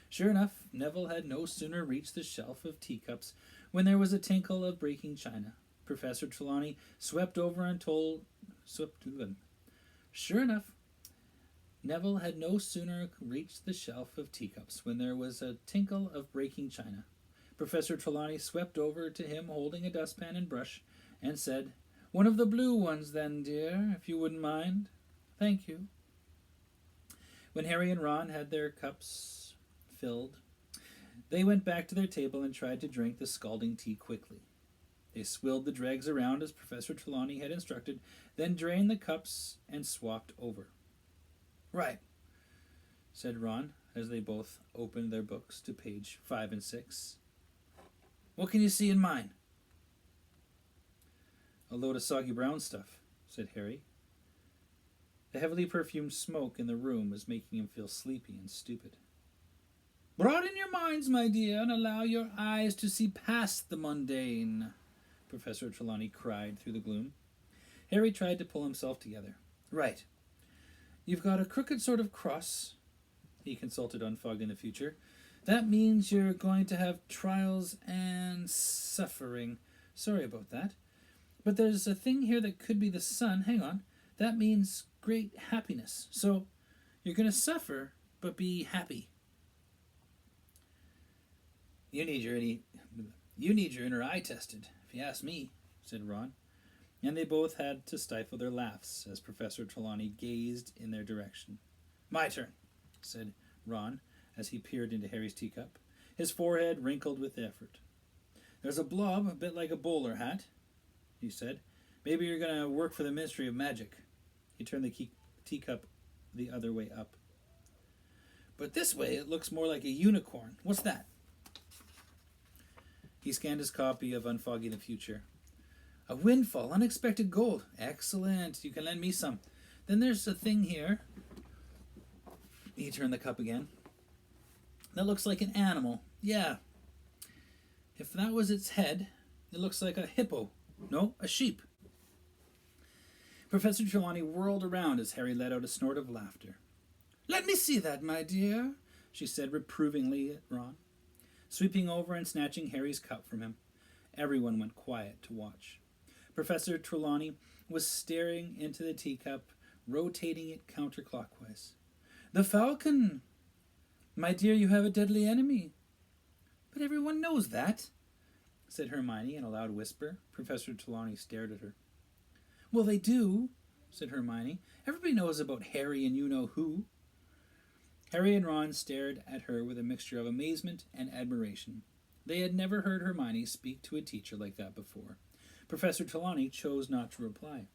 Sure enough, Neville had no sooner reached the shelf of teacups when there was a tinkle of breaking china. Professor Trelawney swept over and told... Swept to them. Sure enough, Neville had no sooner reached the shelf of teacups when there was a tinkle of breaking china. Professor Trelawney swept over to him holding a dustpan and brush and said, "One of the blue ones then, dear, if you wouldn't mind. Thank you." When Harry and Ron had their cups filled, they went back to their table and tried to drink the scalding tea quickly. They swilled the dregs around as Professor Trelawney had instructed, then drained the cups and swapped over. "Right," said Ron, as they both opened their books to page 5 and 6. "What can you see in mine?" "A load of soggy brown stuff," said Harry. The heavily perfumed smoke in the room was making him feel sleepy and stupid. "Broaden your minds, my dear, and allow your eyes to see past the mundane," Professor Trelawney cried through the gloom. Harry tried to pull himself together. "Right. You've got a crooked sort of cross," he consulted Unfogging the Future. "That means you're going to have trials and suffering. Sorry about that. But there's a thing here that could be the sun. Hang on. That means great happiness. So you're going to suffer, but be happy." You need your inner eye tested, if you ask me," said Ron. And they both had to stifle their laughs as Professor Trelawney gazed in their direction. "My turn," said Ron as he peered into Harry's teacup, his forehead wrinkled with effort. "There's a blob, a bit like a bowler hat," he said. "Maybe you're going to work for the Ministry of Magic." He turned the teacup the other way up. "But this way it looks more like a unicorn. What's that?" He scanned his copy of Unfogging the Future. "A windfall, unexpected gold. Excellent. You can lend me some. Then there's a thing here." He turned the cup again. "That looks like an animal. Yeah. If that was its head, it looks like a hippo. No, a sheep." Professor Trelawney whirled around as Harry let out a snort of laughter. "Let me see that, my dear," she said reprovingly at Ron, sweeping over and snatching Harry's cup from him. Everyone went quiet to watch. Professor Trelawney was staring into the teacup, rotating it counterclockwise. "The falcon! My dear, you have a deadly enemy." "But everyone knows that," said Hermione in a loud whisper. Professor Trelawney stared at her. "Well, they do," said Hermione. "Everybody knows about Harry and you-know-who." Harry and Ron stared at her with a mixture of amazement and admiration. They had never heard Hermione speak to a teacher like that before. Professor Trelawney chose not to reply.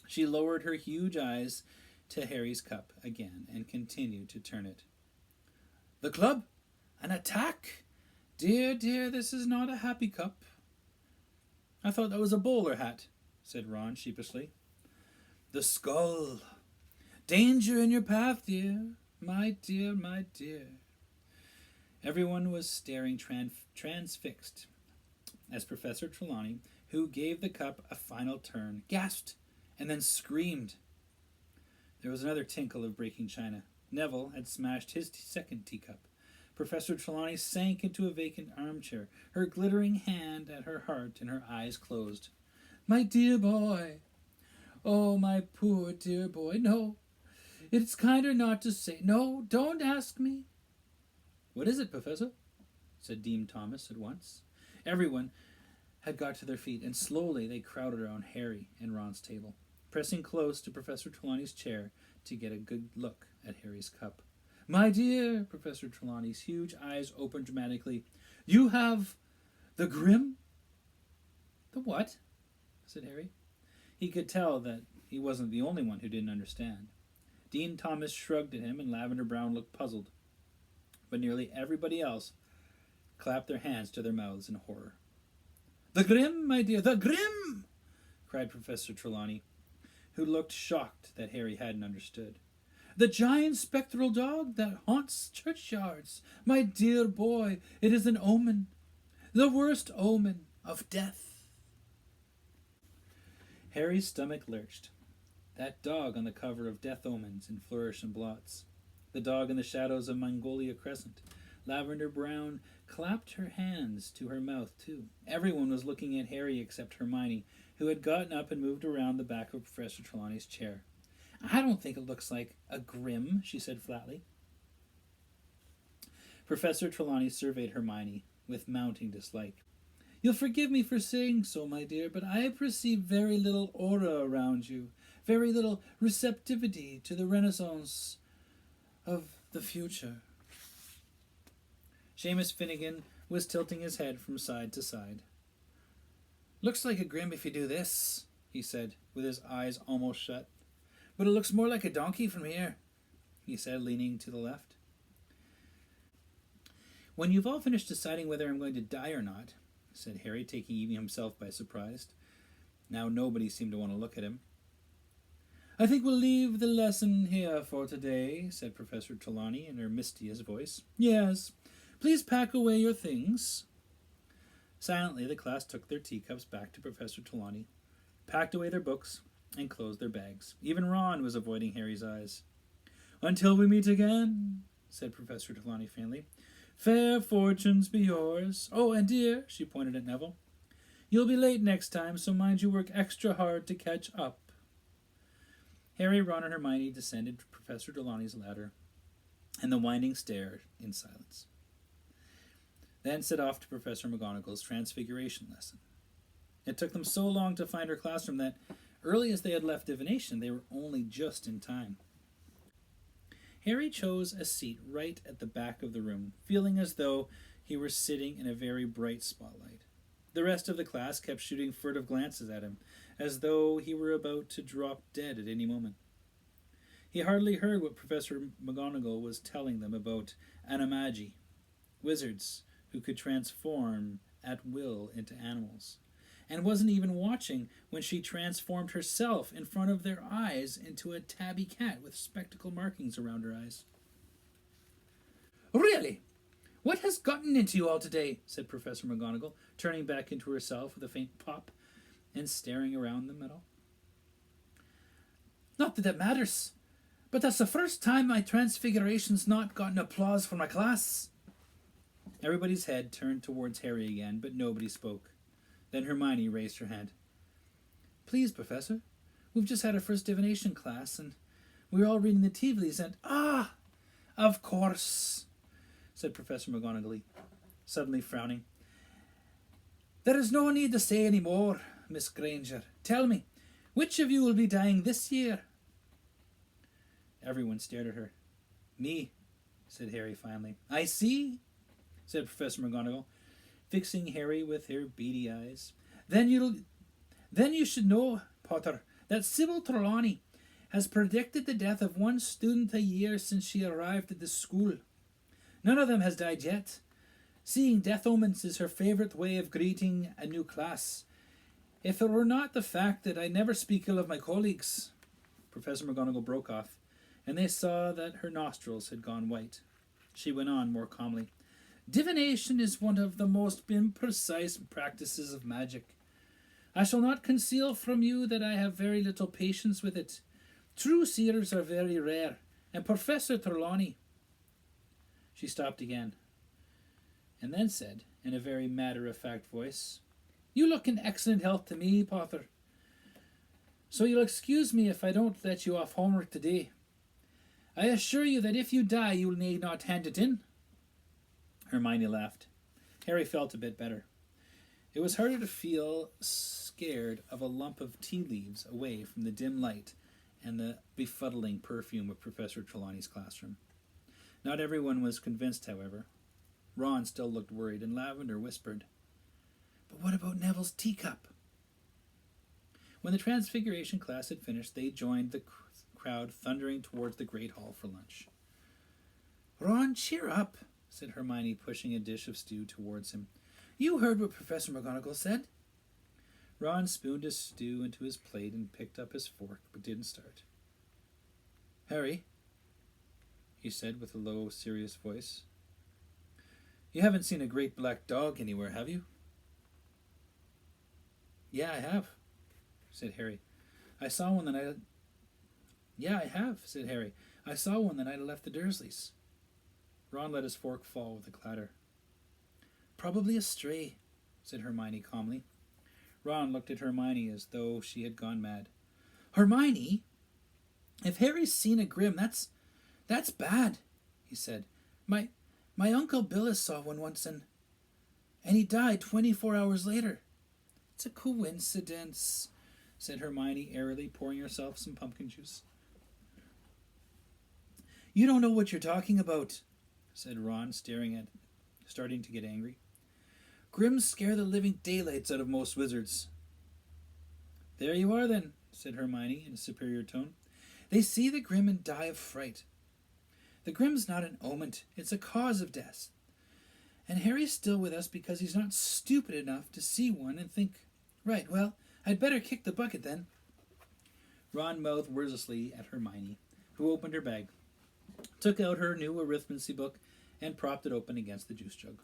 She lowered her huge eyes to Harry's cup again and continued to turn it. "The club? An attack? Dear, dear, this is not a happy cup." "I thought that was a bowler hat," said Ron sheepishly. "The skull. Danger in your path, dear. My dear, my dear." Everyone was staring transfixed as Professor Trelawney, who gave the cup a final turn, gasped and then screamed. There was another tinkle of breaking china. Neville had smashed his second teacup. Professor Trelawney sank into a vacant armchair, her glittering hand at her heart and her eyes closed. "My dear boy. Oh, my poor dear boy. No, it's kinder not to say. No, don't ask me." "What is it, Professor?" said Dean Thomas at once. Everyone had got to their feet, and slowly they crowded around Harry and Ron's table, pressing close to Professor Trelawney's chair to get a good look at Harry's cup. "My dear," Professor Trelawney's huge eyes opened dramatically, "you have the Grim?" "The what?" said Harry. He could tell that he wasn't the only one who didn't understand. Dean Thomas shrugged at him, and Lavender Brown looked puzzled. But nearly everybody else clapped their hands to their mouths in horror. "The Grim, my dear, the Grim!" cried Professor Trelawney, who looked shocked that Harry hadn't understood. "The giant spectral dog that haunts churchyards. My dear boy, it is an omen, the worst omen of death." Harry's stomach lurched. That dog on the cover of Death Omens in Flourish and Blots. The dog in the shadows of Mongolia Crescent. Lavender Brown clapped her hands to her mouth, too. Everyone was looking at Harry except Hermione, who had gotten up and moved around the back of Professor Trelawney's chair. "I don't think it looks like a grim," she said flatly. Professor Trelawney surveyed Hermione with mounting dislike. "You'll forgive me for saying so, my dear, but I perceive very little aura around you, very little receptivity to the renaissance of the future." Seamus Finnegan was tilting his head from side to side. "Looks like a grim if you do this," he said, with his eyes almost shut. "But it looks more like a donkey from here," he said, leaning to the left. "When you've all finished deciding whether I'm going to die or not," said Harry, taking even himself by surprise. Now nobody seemed to want to look at him. "I think we'll leave the lesson here for today," said Professor Trelawney in her mistiest voice. "Yes, please pack away your things." Silently, the class took their teacups back to Professor Trelawney, packed away their books, and closed their bags. Even Ron was avoiding Harry's eyes. "Until we meet again," said Professor Trelawney faintly. "Fair fortunes be yours. Oh, and dear," she pointed at Neville, "you'll be late next time, so mind you work extra hard to catch up." Harry, Ron, and Hermione descended Professor Trelawney's ladder, and the winding stair in silence. Then set off to Professor McGonagall's Transfiguration lesson. It took them so long to find her classroom that, early as they had left divination, they were only just in time. Harry chose a seat right at the back of the room, feeling as though he were sitting in a very bright spotlight. The rest of the class kept shooting furtive glances at him, as though he were about to drop dead at any moment. He hardly heard what Professor McGonagall was telling them about animagi, wizards who could transform at will into animals, and wasn't even watching when she transformed herself in front of their eyes into a tabby cat with spectacle markings around her eyes. "Really? What has gotten into you all today?" said Professor McGonagall, turning back into herself with a faint pop and staring around them at all. "Not that it matters, but that's the first time my transfiguration's not gotten applause from my class." Everybody's head turned towards Harry again, but nobody spoke. Then Hermione raised her hand. "Please, Professor, we've just had our first divination class, and we were all reading the tea leaves, and—" "Ah, of course," said Professor McGonagall, suddenly frowning. "There is no need to say any more, Miss Granger. Tell me, which of you will be dying this year?" Everyone stared at her. "Me," said Harry finally. "I see," said Professor McGonagall, fixing Harry with her beady eyes. Then you should know, Potter, that Sybil Trelawney has predicted the death of one student a year since she arrived at this school. None of them has died yet. Seeing death omens is her favourite way of greeting a new class. If it were not the fact that I never speak ill of my colleagues—" Professor McGonagall broke off, and they saw that her nostrils had gone white. She went on more calmly. "Divination is one of the most imprecise practices of magic. I shall not conceal from you that I have very little patience with it. True seers are very rare, and Professor Trelawney—" She stopped again, and then said, in a very matter-of-fact voice, "You look in excellent health to me, Potter, so you'll excuse me if I don't let you off homework today. I assure you that if you die, you need not hand it in." Hermione laughed. Harry felt a bit better. It was harder to feel scared of a lump of tea leaves away from the dim light and the befuddling perfume of Professor Trelawney's classroom. Not everyone was convinced, however. Ron still looked worried, and Lavender whispered, "But what about Neville's teacup?" When the Transfiguration class had finished, they joined the crowd thundering towards the Great Hall for lunch. "Ron, cheer up," said Hermione, pushing a dish of stew towards him. "You heard what Professor McGonagall said." Ron spooned his stew into his plate and picked up his fork, but didn't start. "Harry," he said with a low, serious voice, "you haven't seen a great black dog anywhere, have you?" "Yeah, I have," said Harry. "I saw one the night I left the Dursleys." Ron let his fork fall with a clatter. Probably a stray, said Hermione calmly. Ron looked at Hermione as though she had gone mad. Hermione? If Harry's seen a Grim, that's bad, he said. My Uncle Billis saw one once and he died 24 hours later. It's a coincidence, said Hermione airily, pouring herself some pumpkin juice. You don't know what you're talking about, said Ron, starting to get angry. Grims scare the living daylights out of most wizards. There you are then, said Hermione in a superior tone. They see the Grim and die of fright. The Grim's not an omen, it's a cause of death. And Harry's still with us because he's not stupid enough to see one and think, right, well, I'd better kick the bucket then. Ron mouthed wordlessly at Hermione, who opened her bag, took out her new arithmancy book, and propped it open against the juice jug.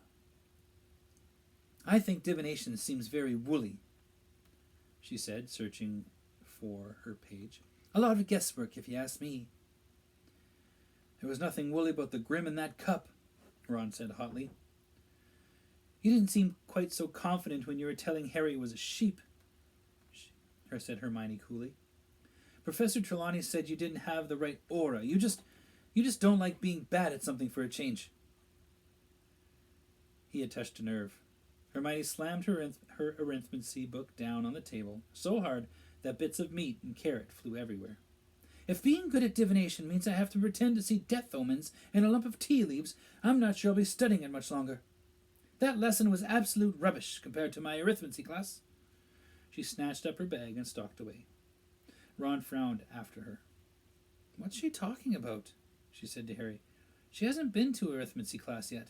I think divination seems very woolly, she said, searching for her page. A lot of guesswork, if you ask me. There was nothing woolly about the Grim in that cup, Ron said hotly. You didn't seem quite so confident when you were telling Harry it was a sheep, said Hermione coolly. Professor Trelawney said you didn't have the right aura. You just don't like being bad at something for a change. He had touched a nerve. Hermione slammed her arithmancy book down on the table so hard that bits of meat and carrot flew everywhere. If being good at divination means I have to pretend to see death omens and a lump of tea leaves, I'm not sure I'll be studying it much longer. That lesson was absolute rubbish compared to my arithmancy class. She snatched up her bag and stalked away. Ron frowned after her. What's she talking about? She said to Harry. She hasn't been to arithmancy class yet.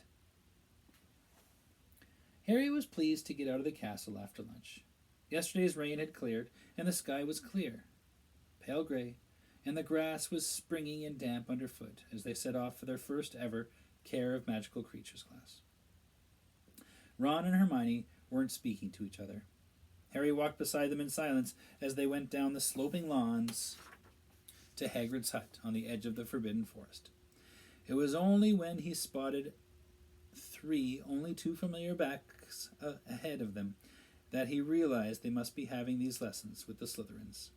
Harry was pleased to get out of the castle after lunch. Yesterday's rain had cleared, and the sky was clear, pale grey, and the grass was springy and damp underfoot as they set off for their first ever Care of Magical Creatures class. Ron and Hermione weren't speaking to each other. Harry walked beside them in silence as they went down the sloping lawns to Hagrid's hut on the edge of the Forbidden Forest. It was only when he spotted only two familiar backs ahead of them, that he realized they must be having these lessons with the Slytherins.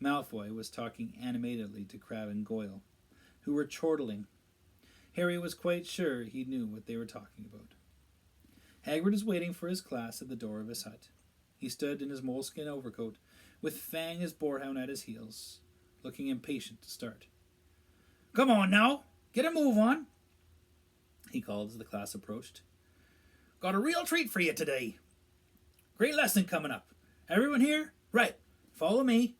Malfoy was talking animatedly to Crabbe and Goyle, who were chortling. Harry was quite sure he knew what they were talking about. Hagrid was waiting for his class at the door of his hut. He stood in his moleskin overcoat, with Fang his boarhound at his heels, looking impatient to start. Come on now, get a move on, he called as the class approached. Got a real treat for you today. Great lesson coming up. Everyone here? Right. Follow me.